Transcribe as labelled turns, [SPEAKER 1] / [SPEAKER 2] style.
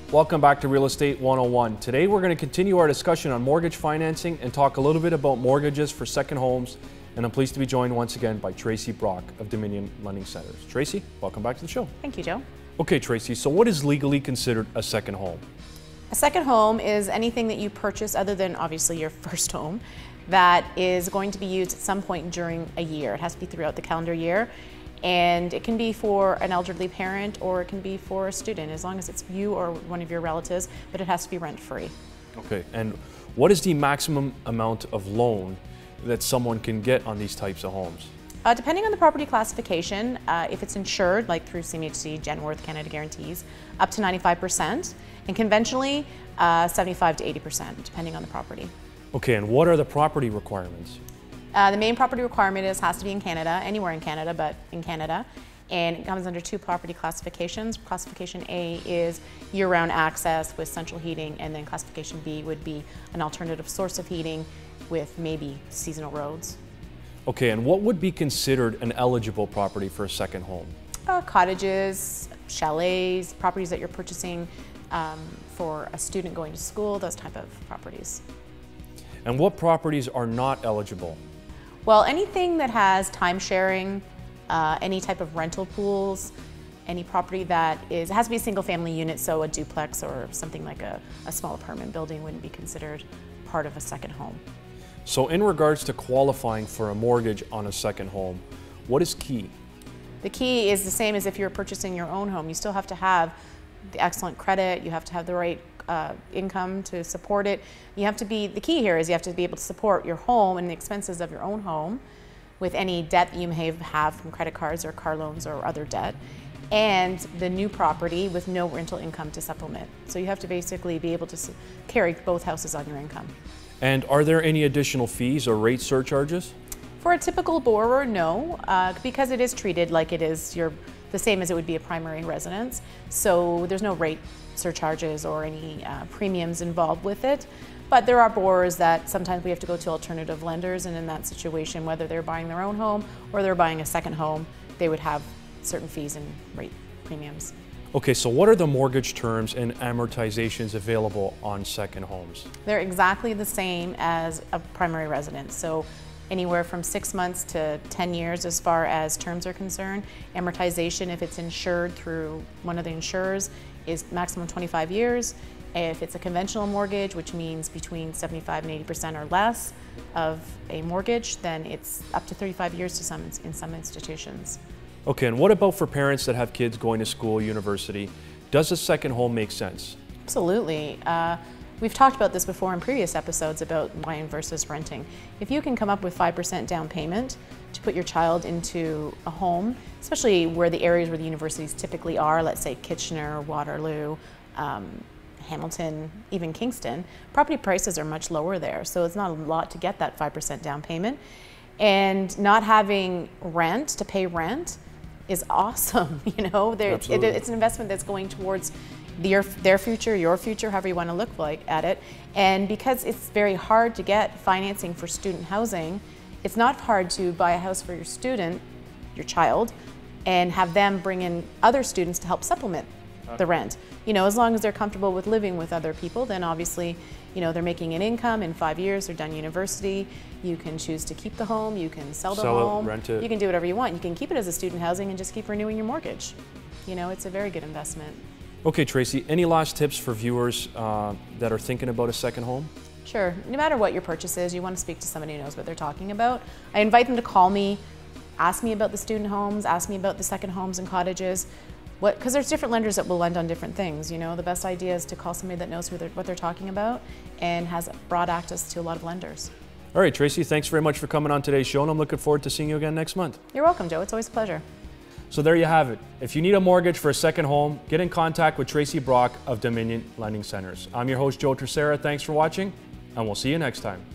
[SPEAKER 1] Welcome back to Real Estate 101. Today we're going to continue our discussion on mortgage financing and talk a little bit about mortgages for second homes. And I'm pleased to be joined once again by Tracey Brock of Dominion Lending Centers. Tracey, welcome back to the show.
[SPEAKER 2] Thank you, Joe.
[SPEAKER 1] Okay, Tracey, so what is legally considered a second home?
[SPEAKER 2] A second home is anything that you purchase other than obviously your first home that is going to be used at some point during a year. It has to be throughout the calendar year. And it can be for an elderly parent or it can be for a student, as long as it's you or one of your relatives, but it has to be rent-free.
[SPEAKER 1] Okay, and what is the maximum amount of loan that someone can get on these types of homes?
[SPEAKER 2] Depending on the property classification, if it's insured, like through CMHC, Genworth, Canada Guarantees, up to 95%, and conventionally 75 to 80%, depending on the property.
[SPEAKER 1] Okay, and what are the property requirements?
[SPEAKER 2] The main property requirement has to be in Canada, anywhere in Canada, but in Canada. And it comes under two property classifications. Classification A is year-round access with central heating, and then classification B would be an alternative source of heating with maybe seasonal roads.
[SPEAKER 1] Okay, and what would be considered an eligible property for a second home?
[SPEAKER 2] Cottages, chalets, properties that you're purchasing for a student going to school, those type of properties.
[SPEAKER 1] And what properties are not eligible?
[SPEAKER 2] Well, anything that has time sharing, any type of rental pools, any property that it has to be a single family unit, so a duplex or something like a small apartment building wouldn't be considered part of a second home.
[SPEAKER 1] So in regards to qualifying for a mortgage on a second home, what is key?
[SPEAKER 2] The key is the same as if you're purchasing your own home. You still have to have the excellent credit, you have to have the right income to support it. You have to be, the key here is you have to be able to support your home and the expenses of your own home with any debt that you may have from credit cards or car loans or other debt, and the new property with no rental income to supplement. So you have to basically be able to carry both houses on your income.
[SPEAKER 1] And are there any additional fees or rate surcharges?
[SPEAKER 2] For a typical borrower, no, because it is treated like it is the same as it would be a primary residence. So there's no rate surcharges or any premiums involved with it. But there are borrowers that sometimes we have to go to alternative lenders, and in that situation, whether they're buying their own home or they're buying a second home, they would have certain fees and rate premiums.
[SPEAKER 1] Okay, so what are the mortgage terms and amortizations available on second homes?
[SPEAKER 2] They're exactly the same as a primary residence. So anywhere from 6 months to 10 years as far as terms are concerned. Amortization, if it's insured through one of the insurers, is maximum 25 years. If it's a conventional mortgage, which means between 75 and 80% or less of a mortgage, then it's up to 35 years in some institutions.
[SPEAKER 1] Okay, and what about for parents that have kids going to school, university? Does a second home make sense?
[SPEAKER 2] Absolutely. We've talked about this before in previous episodes about buying versus renting. If you can come up with 5% down payment to put your child into a home, especially where the areas where the universities typically are, let's say Kitchener, Waterloo, Hamilton, even Kingston, property prices are much lower there. So it's not a lot to get that 5% down payment. And not having rent, to pay rent, is awesome. You know, it's an investment that's going towards their future, your future, however you want to look at it. And because it's very hard to get financing for student housing, it's not hard to buy a house for your student, your child, and have them bring in other students to help supplement the rent. You know, as long as they're comfortable with living with other people, then obviously, you know, they're making an income. In 5 years, they're done university. You can choose to keep the home, you can sell the home,
[SPEAKER 1] rent it.
[SPEAKER 2] You can do whatever you want. You can keep it as a student housing and just keep renewing your mortgage. You know, it's a very good investment.
[SPEAKER 1] Okay, Tracey, any last tips for viewers that are thinking about a second home?
[SPEAKER 2] Sure. No matter what your purchase is, you want to speak to somebody who knows what they're talking about. I invite them to call me, ask me about the student homes, ask me about the second homes and cottages. Because there's different lenders that will lend on different things. You know, the best idea is to call somebody that knows what they're talking about and has broad access to a lot of lenders.
[SPEAKER 1] All right, Tracey, thanks very much for coming on today's show, and I'm looking forward to seeing you again next month.
[SPEAKER 2] You're welcome, Joe. It's always a pleasure.
[SPEAKER 1] So there you have it. If you need a mortgage for a second home, get in contact with Tracey Brock of Dominion Lending Centers. I'm your host, Joe Terceira. Thanks for watching, and we'll see you next time.